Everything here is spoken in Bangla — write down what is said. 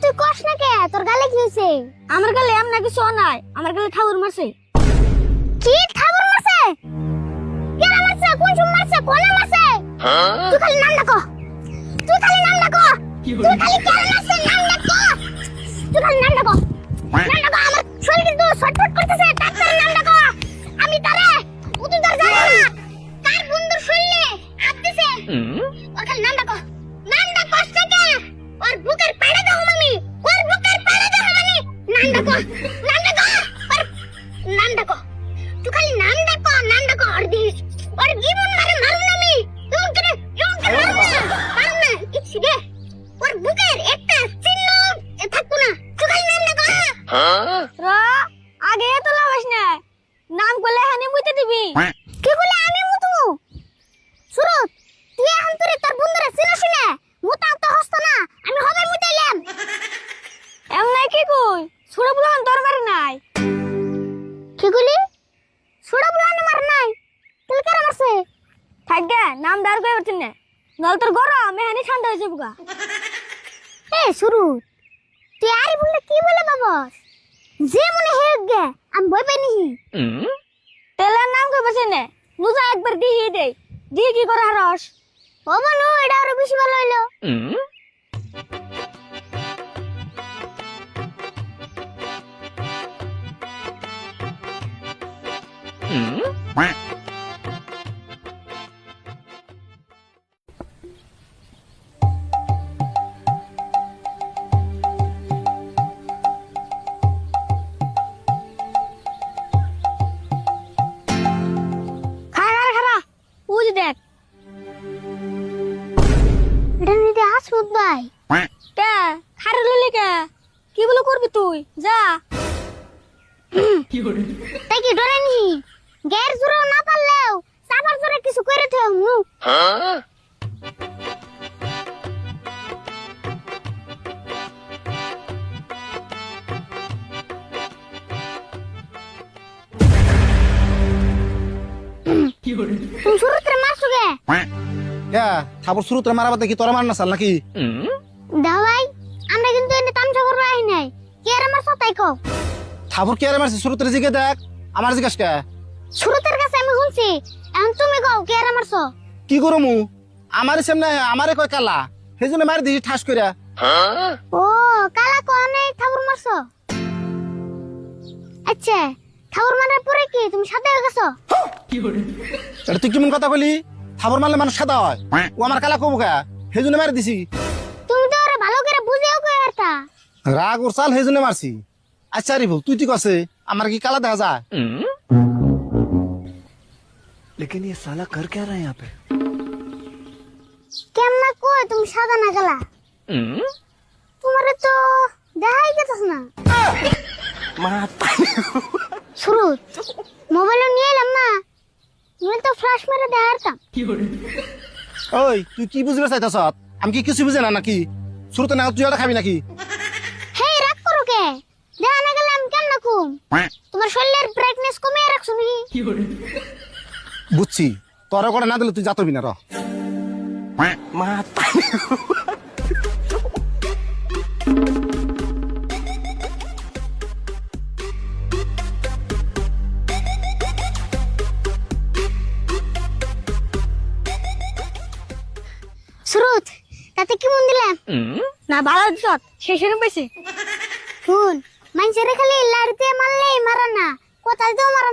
তুই কস না কে? তোর গালে কি হইছে? আমার গালে এমন কিছু নাই, আমার গালে ঠাউর মারছে। কি ঠাকুর মারছে? কেন মারছে? কোন সময় মারছে? কোনে মারছে? তুই খালি নাম ডাকো। তুই খালি নাম ডাকো। তুই খালি কেন মারছে? নাম ডাকো। তুই খালি নাম ডাকো। নাম ডাকো। আমার শরীর কিন্তু ছটফট করতেছে। ডাক্তারের নাম ডাকো। আমি তারে উতুর ধরে যাবো না। কার বন্ধুর শরীরে হাত দিছে? ওর খালি নাম ডাকো। নাম ডাকো কে? ওর বুকের পাড়ে দাও মামি। ওর বুকের পাড়ে দাও মামি। নাম ডাকো। নাম ডাকো। ওর নাম ডাকো। তুই খালি নাম ডাকো। নাম ডাকো। ওর জীবন মারে মারুন আমি। এমন করে মারুন না। ইচ্ছি রে। ওর বুকের একটা চিহ্ন থাকতো না। তুই খালি নাম ডাকো। রা আগে তো লাগাস না, নাম করলে হানি মুইতে দিবি। কি বলে আমি মুতমু? সুরত তুই এখন তোর বন্ধুরা চিনস না। মুতা তো হস্ত না। আমি হবে মুতাইলাম। এমন নাই কি কই, ছোড়া বুলান তোর মারে নাই। কি কইলি? সুড়া বুলানো মার নাই। তুই কারা মারছে? থাকগে নাম দাঁড় করে উঠছেন না, নল তোর গরম হানি ঠান্ডা হয়ে যাবো গা। এ সুরত তুই আরে বললে কি বলে বাবস? যে মনে হেগ গে আমি ভয় পাই নি। তেলের নাম কই বসে না, নুজা একবার দিয়ে দে, দিয়ে কি করে হারস? ও বনু এটা আরো বেশি ভালো হইলো। খারা উজ দেখ। এটা নিতে আসমত ভাই। কে খারে লইলি কে? কি বলে করবি তুই? যা। তাই কি ডরে নি? গ্যার জোরে না পারলেও চাপার জোরে কিছু করে থেও নু। তুমি শুরুতে মারছো গে? ঠাকুর শুরুতে মারাবার দেখি তোরা মার না চাল নাকি? দাও ভাই আমরা কিন্তু এনে তামসা করবো আই নাই। কে আর মারছো তাই কও। ঠাকুর কে আরে মারছে শুরুতে জিগে দেখ, আমার জিজ্ঞাস কে? শুরুতের কাছে আমি শুনছি, এখন তুমি কও কে আর মারছো? কি করমু? আমারে সামনে আমারে কয় কালা, সেজন্য মারি দিছি ঠাস কইরা। ও কালা কোনে ঠাকুর মারছো? আচ্ছা ঠাকুর মারার পরে কি তুমি সাথে হয়ে গেছো? এটা তুই কেমন কথা বলি? ঠাকুর মারলে মানুষ সাদা হয়, ও আমার কালা কবু কা, সেজন্য মারি দিছি। তুমি তো ওরে ভালো করে বুঝেও কই আরতা। রাগ ওর চাল সেজন্য মারছি। আচ্ছা রিভুল তুই ঠিক আছে, আমার কি কালা দেখা যায়? लेकिन ये साला कर क्या रहा है यहाँ पे? কেমনে কই তুমি সাদা না কালা? তোমারে তো দেখাই গেছস না। শুরুত মোবাইল নিয়ে এলাম না, নইলে তো ফ্ল্যাশ মেরে দেখাতাম। ওই তুই কি বুঝবে চাইতাছ? আমি কি কিছু বুঝে না নাকি? শুরুতে না তুই এটা খাবি নাকি? হেই রাগ করো কে? দেখা না গেলে আমি কেমন কুম? তোমার শরীরের ব্রাইটনেস কমিয়ে রাখছো নাকি? বুঝছি, তোরা করে না দিলে তুই যাতবি না র। শুরুত তাতে কি মন দিলাম? না ভালো দিছ, শেষে পেয়েছে। শুন মানুষের খালি লাড়িতে মারলেই মারা না, কোথায় তো মারা